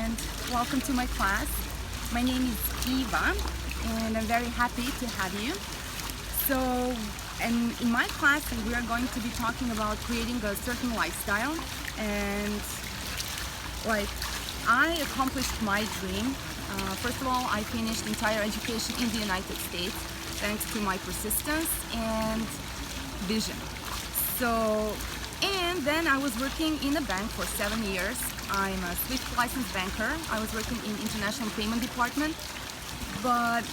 and welcome to my class. My name is Eva and I'm very happy to have you. And in my class we are going to be talking about creating a certain lifestyle, and I accomplished my dream. First of all, I finished entire education in the United States thanks to my persistence and vision. And then I was working in a bank for 7 years. I'm a Swift licensed banker. I was working in international payment department, but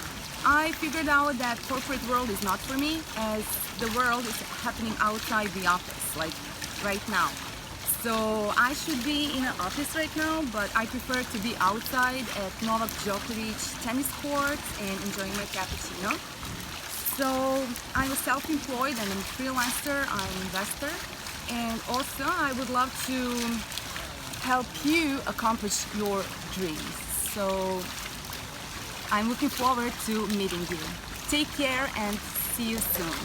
I figured out that corporate world is not for me, as the world is happening outside the office, like right now. So I should be in an office right now, but I prefer to be outside at Novak Djokovic tennis courts and enjoying my cappuccino. So I'm a self-employed and I'm a freelancer, I'm an investor, and also I would love to help you accomplish your dreams. So I'm looking forward to meeting you. Take care and see you soon.